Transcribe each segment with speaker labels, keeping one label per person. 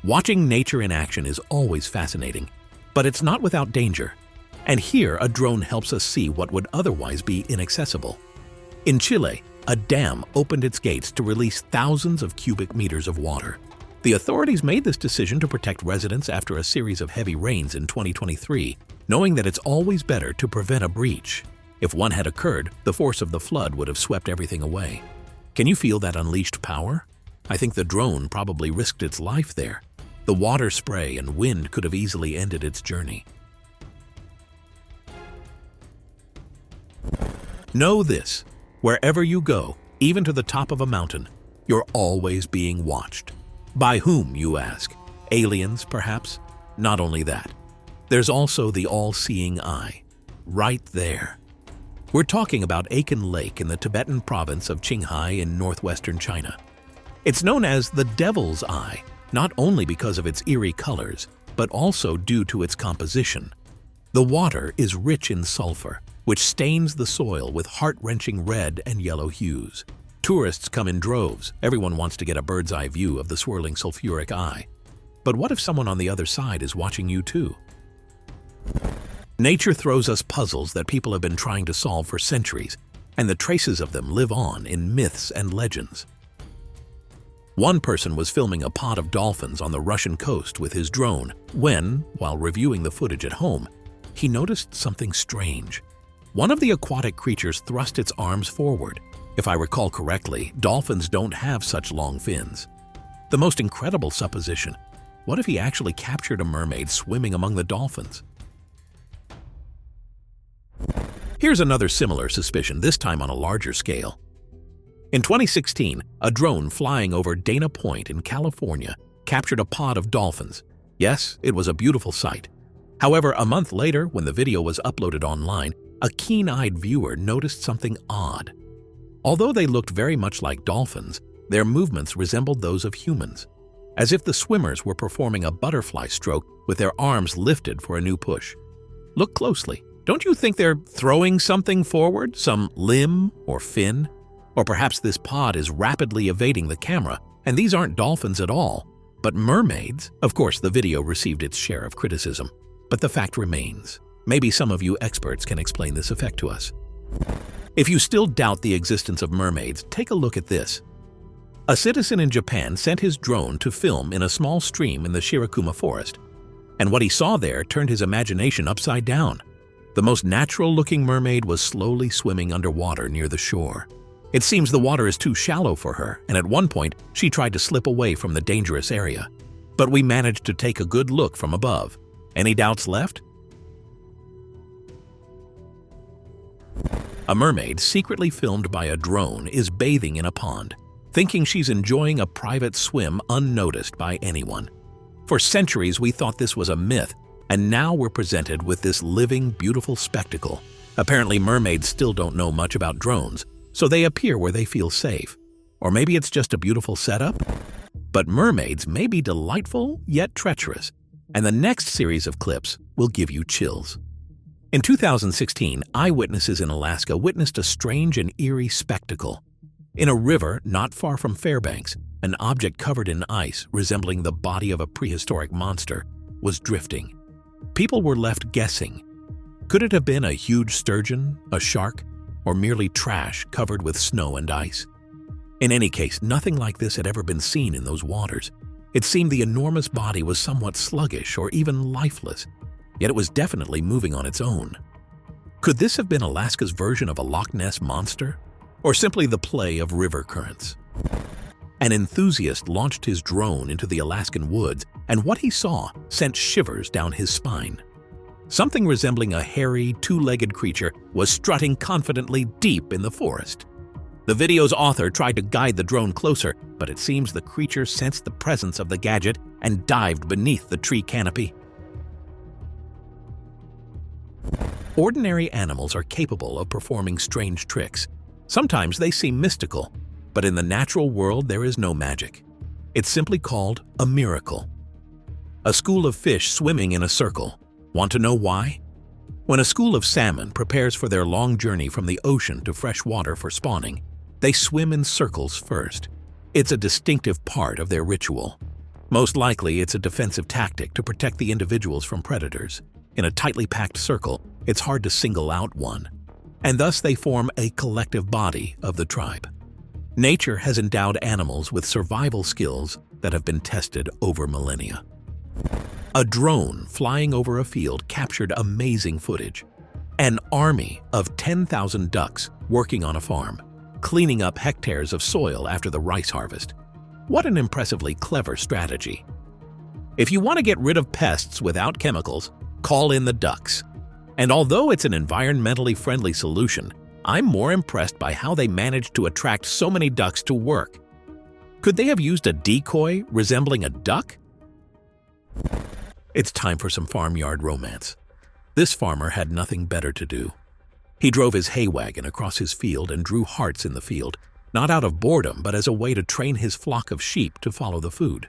Speaker 1: Watching nature in action is always fascinating, but it's not without danger. And here, a drone helps us see what would otherwise be inaccessible. In Chile, a dam opened its gates to release thousands of cubic meters of water. The authorities made this decision to protect residents after a series of heavy rains in 2023, knowing that it's always better to prevent a breach. If one had occurred, the force of the flood would have swept everything away. Can you feel that unleashed power? I think the drone probably risked its life there. The water spray and wind could have easily ended its journey. Know this: wherever you go, even to the top of a mountain, you're always being watched. By whom, you ask? Aliens, perhaps? Not only that, there's also the all-seeing eye, right there. We're talking about Akan Lake in the Tibetan province of Qinghai in northwestern China. It's known as the Devil's Eye, not only because of its eerie colors, but also due to its composition. The water is rich in sulfur, which stains the soil with heart-wrenching red and yellow hues. Tourists come in droves. Everyone wants to get a bird's-eye view of the swirling sulfuric eye. But what if someone on the other side is watching you too? Nature throws us puzzles that people have been trying to solve for centuries, and the traces of them live on in myths and legends. One person was filming a pod of dolphins on the Russian coast with his drone when, while reviewing the footage at home, he noticed something strange. One of the aquatic creatures thrust its arms forward. If I recall correctly, dolphins don't have such long fins. The most incredible supposition: what if he actually captured a mermaid swimming among the dolphins? Here's another similar suspicion, this time on a larger scale. In 2016, a drone flying over Dana Point in California captured a pod of dolphins. Yes, it was a beautiful sight. However, a month later, when the video was uploaded online, a keen-eyed viewer noticed something odd. Although they looked very much like dolphins, their movements resembled those of humans, as if the swimmers were performing a butterfly stroke with their arms lifted for a new push. Look closely. Don't you think they're throwing something forward, some limb or fin? Or perhaps this pod is rapidly evading the camera, and these aren't dolphins at all, but mermaids? Of course, the video received its share of criticism, but the fact remains. Maybe some of you experts can explain this effect to us. If you still doubt the existence of mermaids, take a look at this. A citizen in Japan sent his drone to film in a small stream in the Shirokuma forest, and what he saw there turned his imagination upside down. The most natural-looking mermaid was slowly swimming underwater near the shore. It seems the water is too shallow for her, and at one point, she tried to slip away from the dangerous area. But we managed to take a good look from above. Any doubts left? A mermaid, secretly filmed by a drone, is bathing in a pond, thinking she's enjoying a private swim unnoticed by anyone. For centuries, we thought this was a myth, and now we're presented with this living, beautiful spectacle. Apparently, mermaids still don't know much about drones, so they appear where they feel safe. Or maybe it's just a beautiful setup? But mermaids may be delightful, yet treacherous, and the next series of clips will give you chills. In 2016, eyewitnesses in Alaska witnessed a strange and eerie spectacle. In a river not far from Fairbanks, an object covered in ice resembling the body of a prehistoric monster was drifting. People were left guessing. Could it have been a huge sturgeon, a shark, or merely trash covered with snow and ice? In any case, nothing like this had ever been seen in those waters. It seemed the enormous body was somewhat sluggish or even lifeless, yet it was definitely moving on its own. Could this have been Alaska's version of a Loch Ness monster, or simply the play of river currents? An enthusiast launched his drone into the Alaskan woods, and what he saw sent shivers down his spine. Something resembling a hairy, two-legged creature was strutting confidently deep in the forest. The video's author tried to guide the drone closer, but it seems the creature sensed the presence of the gadget and dived beneath the tree canopy. Ordinary animals are capable of performing strange tricks. Sometimes they seem mystical, but in the natural world there is no magic. It's simply called a miracle. A school of fish swimming in a circle. Want to know why? When a school of salmon prepares for their long journey from the ocean to fresh water for spawning, they swim in circles first. It's a distinctive part of their ritual. Most likely, it's a defensive tactic to protect the individuals from predators. In a tightly packed circle, it's hard to single out one, and thus they form a collective body of the tribe. Nature has endowed animals with survival skills that have been tested over millennia. A drone flying over a field captured amazing footage. An army of 10,000 ducks working on a farm, cleaning up hectares of soil after the rice harvest. What an impressively clever strategy. If you want to get rid of pests without chemicals, call in the ducks. And although it's an environmentally friendly solution, I'm more impressed by how they managed to attract so many ducks to work. Could they have used a decoy resembling a duck? It's time for some farmyard romance. This farmer had nothing better to do. He drove his hay wagon across his field and drew hearts in the field, not out of boredom but as a way to train his flock of sheep to follow the food.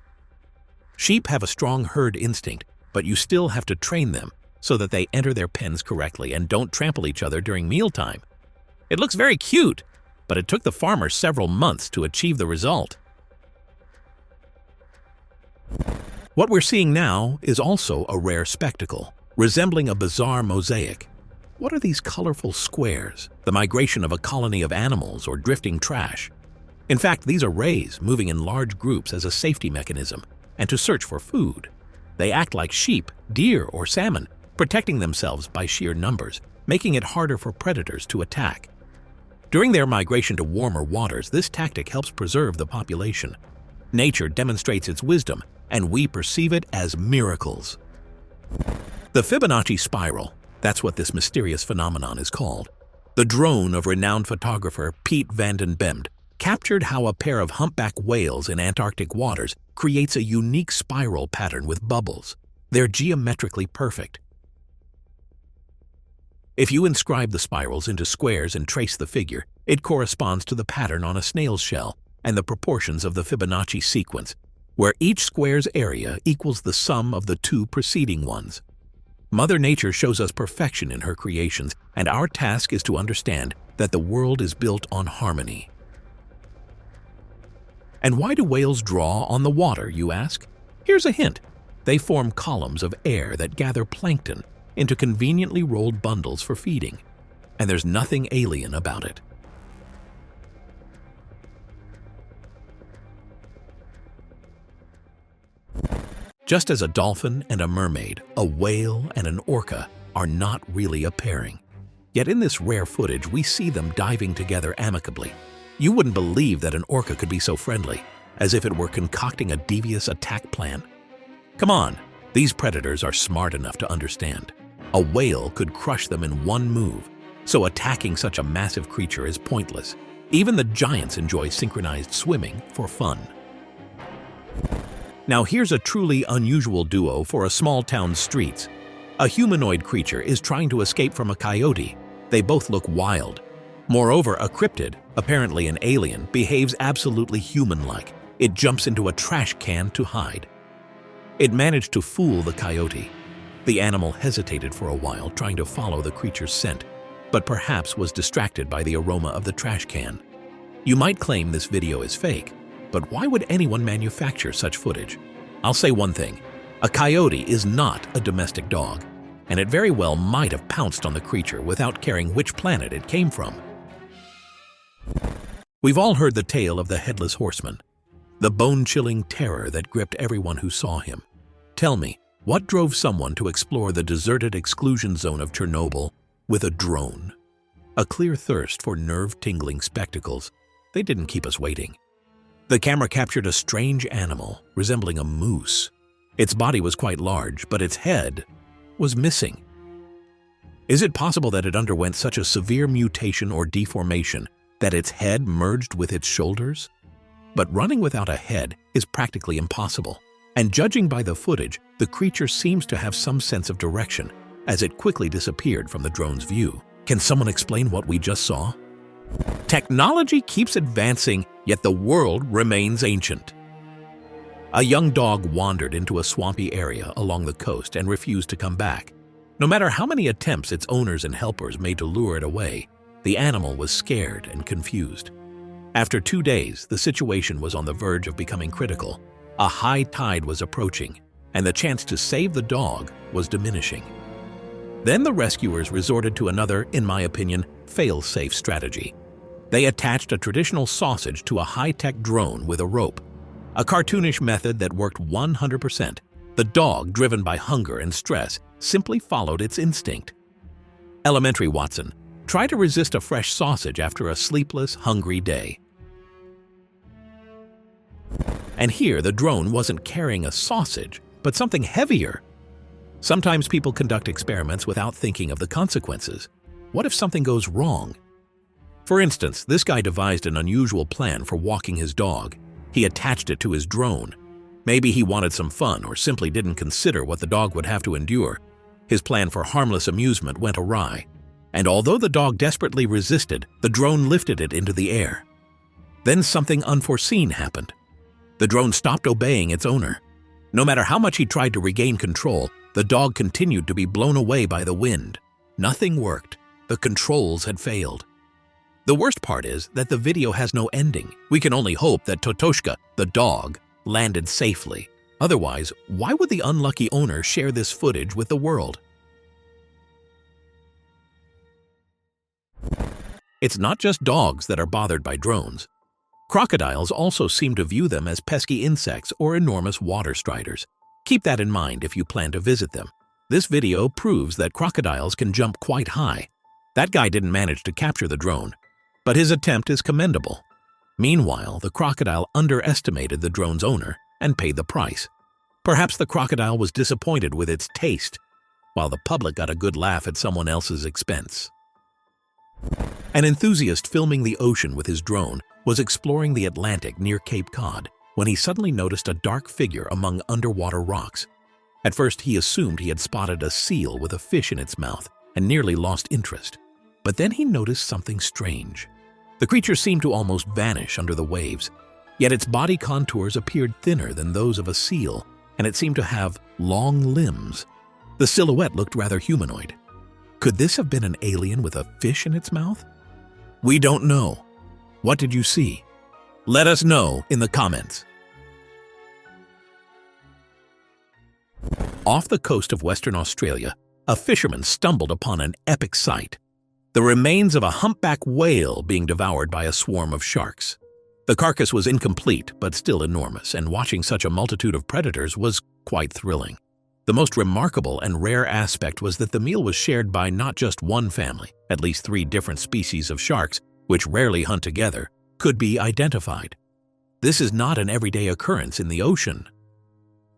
Speaker 1: Sheep have a strong herd instinct, but you still have to train them so that they enter their pens correctly and don't trample each other during mealtime. It looks very cute, but it took the farmer several months to achieve the result. What we're seeing now is also a rare spectacle, resembling a bizarre mosaic. What are these colorful squares? The migration of a colony of animals or drifting trash? In fact, these are rays moving in large groups as a safety mechanism and to search for food. They act like sheep, deer, or salmon, protecting themselves by sheer numbers, making it harder for predators to attack. During their migration to warmer waters, this tactic helps preserve the population. Nature demonstrates its wisdom, and we perceive it as miracles. The Fibonacci spiral, that's what this mysterious phenomenon is called. The drone of renowned photographer Piet van den Bemt captured how a pair of humpback whales in Antarctic waters creates a unique spiral pattern with bubbles. They're geometrically perfect. If you inscribe the spirals into squares and trace the figure, it corresponds to the pattern on a snail's shell and the proportions of the Fibonacci sequence, where each square's area equals the sum of the two preceding ones. Mother Nature shows us perfection in her creations, and our task is to understand that the world is built on harmony. And why do whales draw on the water, you ask? Here's a hint. They form columns of air that gather plankton into conveniently rolled bundles for feeding, and there's nothing alien about it. Just as a dolphin and a mermaid, a whale and an orca are not really a pairing. Yet in this rare footage, we see them diving together amicably. You wouldn't believe that an orca could be so friendly, as if it were concocting a devious attack plan. Come on, these predators are smart enough to understand. A whale could crush them in one move, so attacking such a massive creature is pointless. Even the giants enjoy synchronized swimming for fun. Now here's a truly unusual duo for a small town's streets. A humanoid creature is trying to escape from a coyote. They both look wild. Moreover, a cryptid, apparently an alien, behaves absolutely human-like. It jumps into a trash can to hide. It managed to fool the coyote. The animal hesitated for a while, trying to follow the creature's scent, but perhaps was distracted by the aroma of the trash can. You might claim this video is fake, but why would anyone manufacture such footage? I'll say one thing. A coyote is not a domestic dog, and it very well might have pounced on the creature without caring which planet it came from. We've all heard the tale of the Headless Horseman, the bone-chilling terror that gripped everyone who saw him. Tell me, what drove someone to explore the deserted exclusion zone of Chernobyl with a drone? A clear thirst for nerve-tingling spectacles. They didn't keep us waiting. The camera captured a strange animal resembling a moose. Its body was quite large, but its head was missing. Is it possible that it underwent such a severe mutation or deformation that its head merged with its shoulders? But running without a head is practically impossible. And judging by the footage, the creature seems to have some sense of direction, as it quickly disappeared from the drone's view. Can someone explain what we just saw? Technology keeps advancing, yet the world remains ancient. A young dog wandered into a swampy area along the coast and refused to come back. No matter how many attempts its owners and helpers made to lure it away, the animal was scared and confused. After 2 days, the situation was on the verge of becoming critical. A high tide was approaching, and the chance to save the dog was diminishing. Then the rescuers resorted to another, in my opinion, fail-safe strategy. They attached a traditional sausage to a high-tech drone with a rope, a cartoonish method that worked 100%. The dog, driven by hunger and stress, simply followed its instinct. Elementary Watson, try to resist a fresh sausage after a sleepless, hungry day. And here, the drone wasn't carrying a sausage, but something heavier. Sometimes people conduct experiments without thinking of the consequences. What if something goes wrong? For instance, this guy devised an unusual plan for walking his dog. He attached it to his drone. Maybe he wanted some fun or simply didn't consider what the dog would have to endure. His plan for harmless amusement went awry. And although the dog desperately resisted, the drone lifted it into the air. Then something unforeseen happened. The drone stopped obeying its owner. No matter how much he tried to regain control, the dog continued to be blown away by the wind. Nothing worked. The controls had failed. The worst part is that the video has no ending. We can only hope that Totoshka, the dog, landed safely. Otherwise, why would the unlucky owner share this footage with the world? It's not just dogs that are bothered by drones. Crocodiles also seem to view them as pesky insects or enormous water striders. Keep that in mind if you plan to visit them. This video proves that crocodiles can jump quite high. That guy didn't manage to capture the drone, but his attempt is commendable. Meanwhile, the crocodile underestimated the drone's owner and paid the price. Perhaps the crocodile was disappointed with its taste, while the public got a good laugh at someone else's expense. An enthusiast filming the ocean with his drone was exploring the Atlantic near Cape Cod when he suddenly noticed a dark figure among underwater rocks. At first, he assumed he had spotted a seal with a fish in its mouth and nearly lost interest. But then he noticed something strange. The creature seemed to almost vanish under the waves, yet its body contours appeared thinner than those of a seal, and it seemed to have long limbs. The silhouette looked rather humanoid. Could this have been an alien with a fish in its mouth? We don't know. What did you see? Let us know in the comments. Off the coast of Western Australia, a fisherman stumbled upon an epic sight: the remains of a humpback whale being devoured by a swarm of sharks. The carcass was incomplete but still enormous, and watching such a multitude of predators was quite thrilling. The most remarkable and rare aspect was that the meal was shared by not just one family. At least 3 different species of sharks, which rarely hunt together, could be identified. This is not an everyday occurrence in the ocean.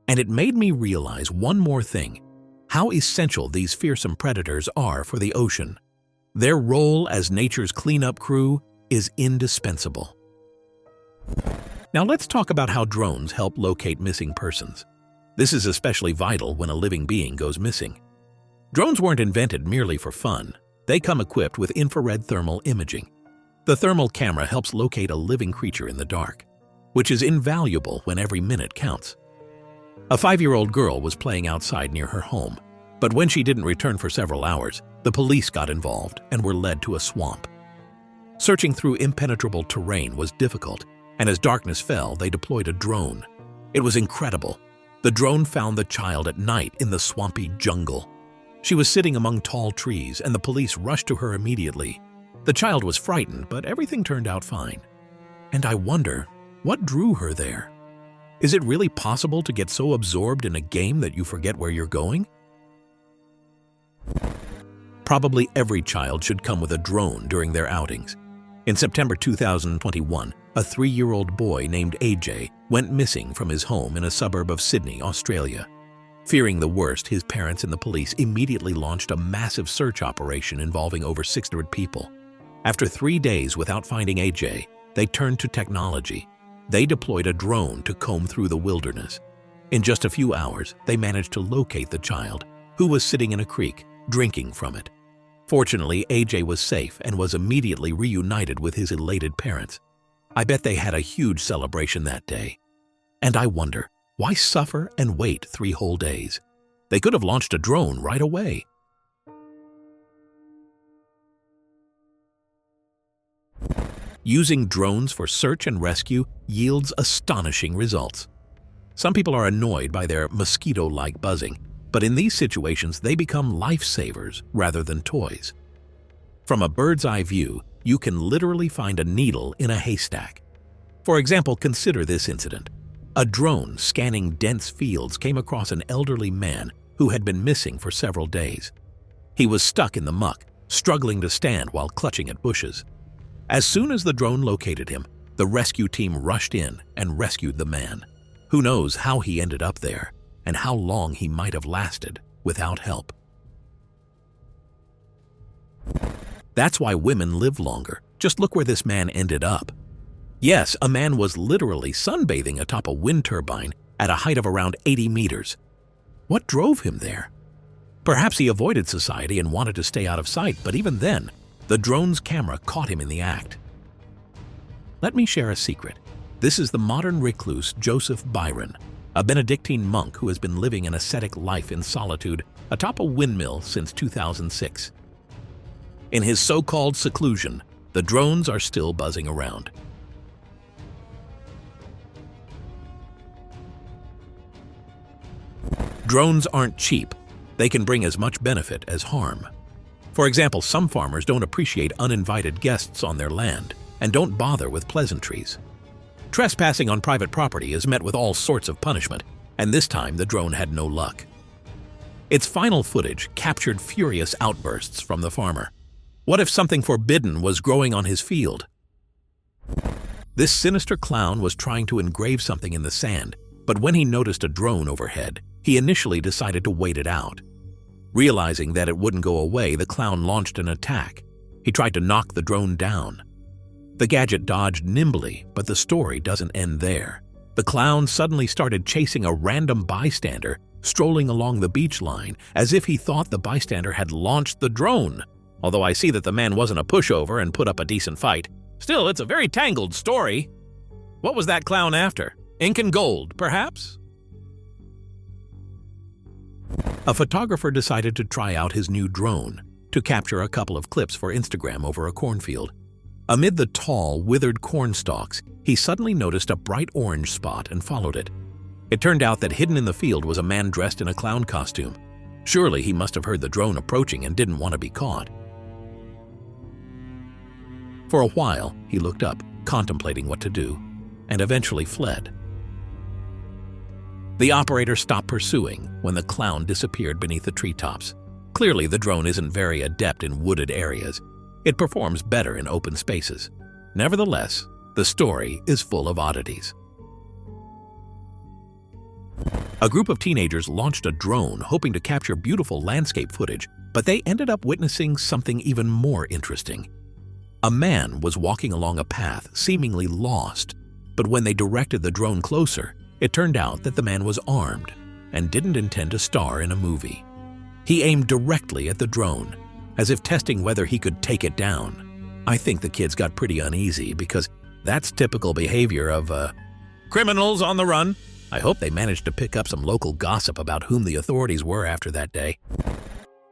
Speaker 1: And it made me realize one more thing: how essential these fearsome predators are for the ocean. Their role as nature's cleanup crew is indispensable. Now let's talk about how drones help locate missing persons. This is especially vital when a living being goes missing. Drones weren't invented merely for fun. They come equipped with infrared thermal imaging. The thermal camera helps locate a living creature in the dark, which is invaluable when every minute counts. A 5-year-old girl was playing outside near her home, but when she didn't return for several hours, the police got involved and were led to a swamp. Searching through impenetrable terrain was difficult, and as darkness fell, they deployed a drone. It was incredible. The drone found the child at night in the swampy jungle. She was sitting among tall trees, and the police rushed to her immediately. The child was frightened, but everything turned out fine. And I wonder, what drew her there? Is it really possible to get so absorbed in a game that you forget where you're going? Probably every child should come with a drone during their outings. In September 2021, a 3-year-old boy named AJ went missing from his home in a suburb of Sydney, Australia. Fearing the worst, his parents and the police immediately launched a massive search operation involving over 600 people. After 3 days without finding AJ, they turned to technology. They deployed a drone to comb through the wilderness. In just a few hours, they managed to locate the child, who was sitting in a creek, drinking from it. Fortunately, AJ was safe and was immediately reunited with his elated parents. I bet they had a huge celebration that day. And I wonder, why suffer and wait 3 whole days? They could have launched a drone right away. Using drones for search and rescue yields astonishing results. Some people are annoyed by their mosquito-like buzzing, but in these situations they become lifesavers rather than toys. From a bird's eye view, you can literally find a needle in a haystack. For example, consider this incident. A drone scanning dense fields came across an elderly man who had been missing for several days. He was stuck in the muck, struggling to stand while clutching at bushes. As soon as the drone located him, the rescue team rushed in and rescued the man. Who knows how he ended up there and how long he might have lasted without help. That's why women live longer. Just look where this man ended up. Yes, a man was literally sunbathing atop a wind turbine at a height of around 80 meters. What drove him there? Perhaps he avoided society and wanted to stay out of sight, but even then, the drone's camera caught him in the act. Let me share a secret. This is the modern recluse Joseph Byron, a Benedictine monk who has been living an ascetic life in solitude atop a windmill since 2006. In his so-called seclusion, the drones are still buzzing around. Drones aren't cheap. They can bring as much benefit as harm. For example, some farmers don't appreciate uninvited guests on their land and don't bother with pleasantries. Trespassing on private property is met with all sorts of punishment, and this time the drone had no luck. Its final footage captured furious outbursts from the farmer. What if something forbidden was growing on his field? This sinister clown was trying to engrave something in the sand, but when he noticed a drone overhead, he initially decided to wait it out. Realizing that it wouldn't go away, the clown launched an attack. He tried to knock the drone down. The gadget dodged nimbly, but the story doesn't end there. The clown suddenly started chasing a random bystander, strolling along the beach line, as if he thought the bystander had launched the drone. Although I see that the man wasn't a pushover and put up a decent fight. Still, it's a very tangled story. What was that clown after? Ink and gold, perhaps? A photographer decided to try out his new drone to capture a couple of clips for Instagram over a cornfield. Amid the tall, withered corn stalks, he suddenly noticed a bright orange spot and followed it. It turned out that hidden in the field was a man dressed in a clown costume. Surely he must have heard the drone approaching and didn't want to be caught. For a while, he looked up, contemplating what to do, and eventually fled. The operator stopped pursuing when the clown disappeared beneath the treetops. Clearly, the drone isn't very adept in wooded areas. It performs better in open spaces. Nevertheless, the story is full of oddities. A group of teenagers launched a drone hoping to capture beautiful landscape footage, but they ended up witnessing something even more interesting. A man was walking along a path, seemingly lost, but when they directed the drone closer, it turned out that the man was armed and didn't intend to star in a movie. He aimed directly at the drone, as if testing whether he could take it down. I think the kids got pretty uneasy because that's typical behavior of criminals on the run. I hope they managed to pick up some local gossip about whom the authorities were after that day.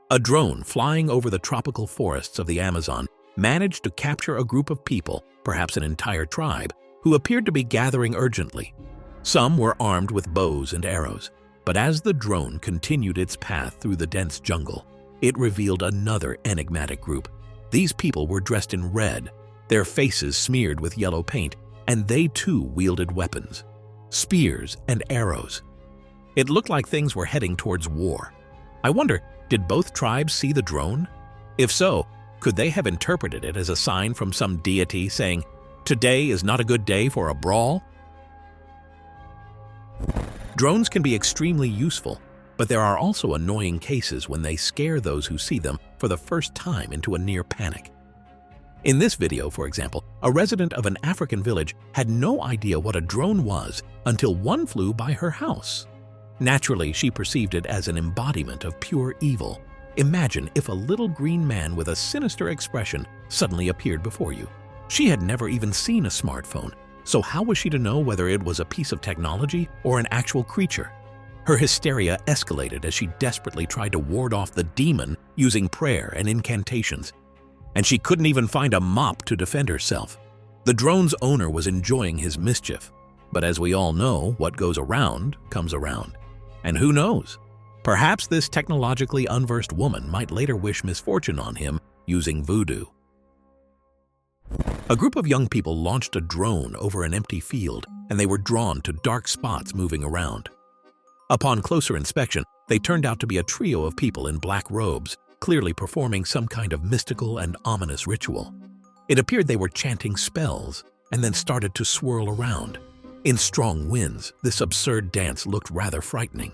Speaker 1: A drone flying over the tropical forests of the Amazon managed to capture a group of people, perhaps an entire tribe, who appeared to be gathering urgently. Some were armed with bows and arrows, but as the drone continued its path through the dense jungle, it revealed another enigmatic group. These people were dressed in red, their faces smeared with yellow paint, and they too wielded weapons, spears and arrows. It looked like things were heading towards war. I wonder, did both tribes see the drone? If so, could they have interpreted it as a sign from some deity saying, "Today is not a good day for a brawl"? Drones can be extremely useful, but there are also annoying cases when they scare those who see them for the first time into a near panic. In this video, for example, a resident of an African village had no idea what a drone was until one flew by her house. Naturally, she perceived it as an embodiment of pure evil. Imagine if a little green man with a sinister expression suddenly appeared before you. She had never even seen a smartphone, so how was she to know whether it was a piece of technology or an actual creature? Her hysteria escalated as she desperately tried to ward off the demon using prayer and incantations. And she couldn't even find a mop to defend herself. The drone's owner was enjoying his mischief. But as we all know, what goes around comes around. And who knows? Perhaps this technologically unversed woman might later wish misfortune on him using voodoo. A group of young people launched a drone over an empty field, and they were drawn to dark spots moving around. Upon closer inspection, they turned out to be a trio of people in black robes, clearly performing some kind of mystical and ominous ritual. It appeared they were chanting spells, and then started to swirl around. In strong winds, this absurd dance looked rather frightening.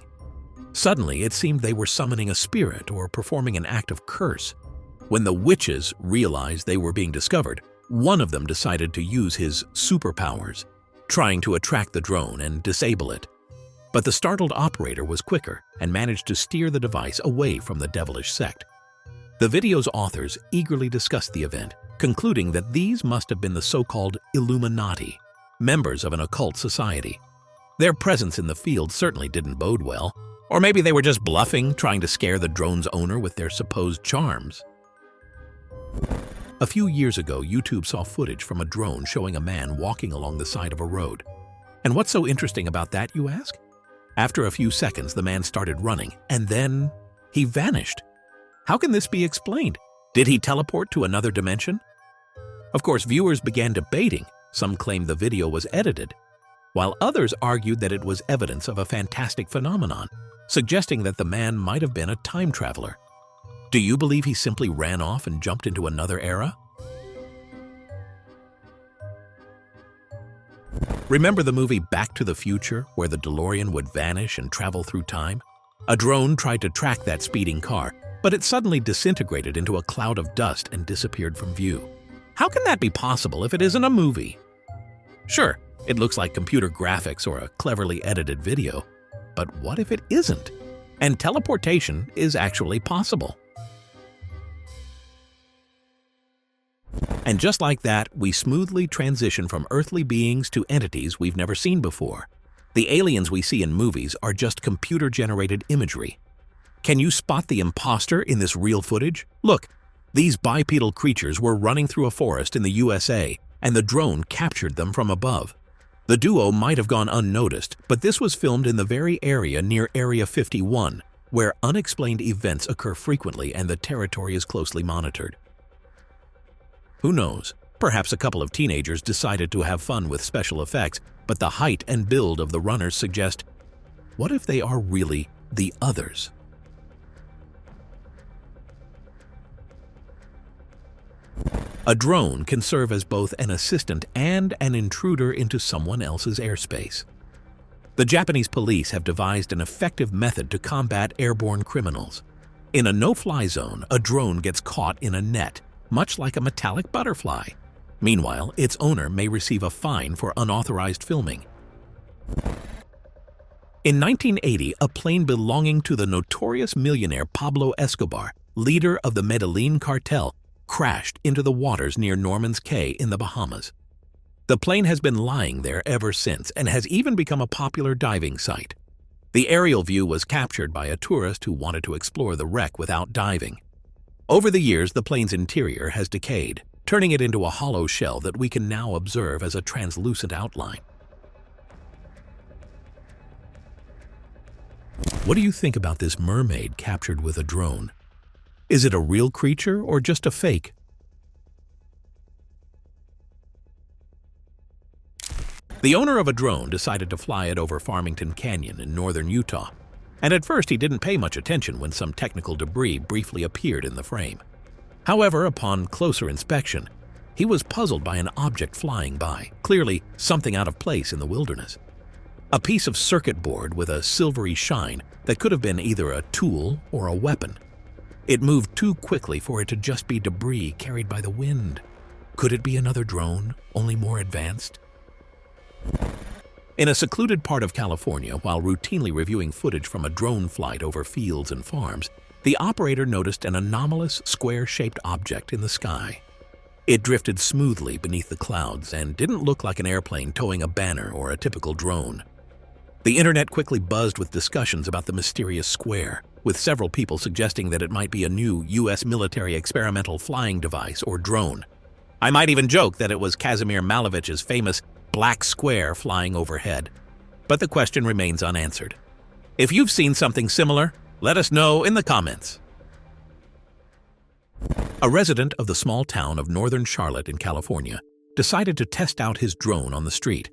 Speaker 1: Suddenly, it seemed they were summoning a spirit or performing an act of curse. When the witches realized they were being discovered, one of them decided to use his superpowers, trying to attract the drone and disable it. But the startled operator was quicker and managed to steer the device away from the devilish sect. The video's authors eagerly discussed the event, concluding that these must have been the so-called Illuminati, members of an occult society. Their presence in the field certainly didn't bode well, or maybe they were just bluffing, trying to scare the drone's owner with their supposed charms. A few years ago, YouTube saw footage from a drone showing a man walking along the side of a road. And what's so interesting about that, you ask? After a few seconds, the man started running, and then he vanished. How can this be explained? Did he teleport to another dimension? Of course, viewers began debating. Some claimed the video was edited, while others argued that it was evidence of a fantastic phenomenon, suggesting that the man might have been a time traveler. Do you believe he simply ran off and jumped into another era? Remember the movie Back to the Future, where the DeLorean would vanish and travel through time? A drone tried to track that speeding car, but it suddenly disintegrated into a cloud of dust and disappeared from view. How can that be possible if it isn't a movie? Sure, it looks like computer graphics or a cleverly edited video, but what if it isn't? And teleportation is actually possible. And just like that, we smoothly transition from earthly beings to entities we've never seen before. The aliens we see in movies are just computer-generated imagery. Can you spot the imposter in this real footage? Look, these bipedal creatures were running through a forest in the USA, and the drone captured them from above. The duo might have gone unnoticed, but this was filmed in the very area near Area 51, where unexplained events occur frequently and the territory is closely monitored. Who knows? Perhaps a couple of teenagers decided to have fun with special effects, but the height and build of the runners suggest, what if they are really the others? A drone can serve as both an assistant and an intruder into someone else's airspace. The Japanese police have devised an effective method to combat airborne criminals. In a no-fly zone, a drone gets caught in a net, much like a metallic butterfly. Meanwhile, its owner may receive a fine for unauthorized filming. In 1980, a plane belonging to the notorious millionaire Pablo Escobar, leader of the Medellin cartel, crashed into the waters near Norman's Cay in the Bahamas. The plane has been lying there ever since and has even become a popular diving site. The aerial view was captured by a tourist who wanted to explore the wreck without diving. Over the years, the plane's interior has decayed, turning it into a hollow shell that we can now observe as a translucent outline. What do you think about this mermaid captured with a drone? Is it a real creature or just a fake? The owner of a drone decided to fly it over Farmington Canyon in northern Utah. And at first he didn't pay much attention when some technical debris briefly appeared in the frame. However, upon closer inspection, he was puzzled by an object flying by, clearly something out of place in the wilderness. A piece of circuit board with a silvery shine that could have been either a tool or a weapon. It moved too quickly for it to just be debris carried by the wind. Could it be another drone, only more advanced? In a secluded part of California, while routinely reviewing footage from a drone flight over fields and farms, the operator noticed an anomalous, square-shaped object in the sky. It drifted smoothly beneath the clouds and didn't look like an airplane towing a banner or a typical drone. The internet quickly buzzed with discussions about the mysterious square, with several people suggesting that it might be a new U.S. military experimental flying device or drone. I might even joke that it was Kazimir Malevich's famous black square flying overhead. But the question remains unanswered. If you've seen something similar, let us know in the comments. A resident of the small town of northern Charlotte in California decided to test out his drone on the street,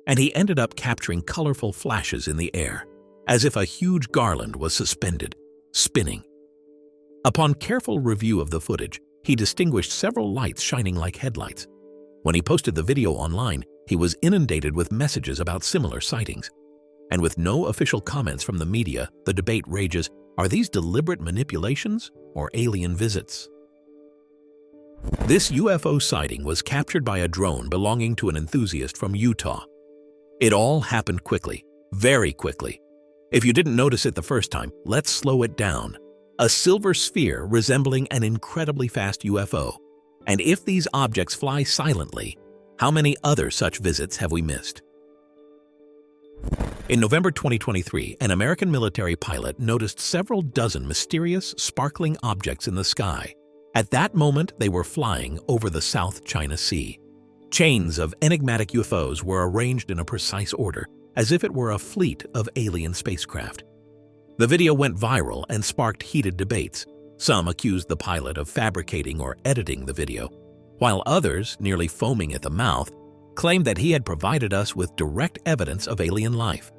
Speaker 1: and he ended up capturing colorful flashes in the air, as if a huge garland was suspended, spinning. Upon careful review of the footage, he distinguished several lights shining like headlights. When he posted the video online, he was inundated with messages about similar sightings. And with no official comments from the media, the debate rages, are these deliberate manipulations or alien visits? This UFO sighting was captured by a drone belonging to an enthusiast from Utah. It all happened quickly, very quickly. If you didn't notice it the first time, let's slow it down. A silver sphere resembling an incredibly fast UFO. And if these objects fly silently, how many other such visits have we missed? In November 2023, an American military pilot noticed several dozen mysterious, sparkling objects in the sky. At that moment, they were flying over the South China Sea. Chains of enigmatic UFOs were arranged in a precise order, as if it were a fleet of alien spacecraft. The video went viral and sparked heated debates. Some accused the pilot of fabricating or editing the video, while others, nearly foaming at the mouth, claimed that he had provided us with direct evidence of alien life.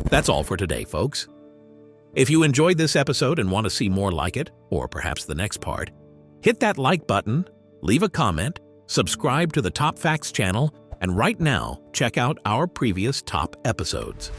Speaker 1: That's all for today, folks. If you enjoyed this episode and want to see more like it, or perhaps the next part, hit that like button, leave a comment, subscribe to the Top Facts channel, and right now, check out our previous top episodes.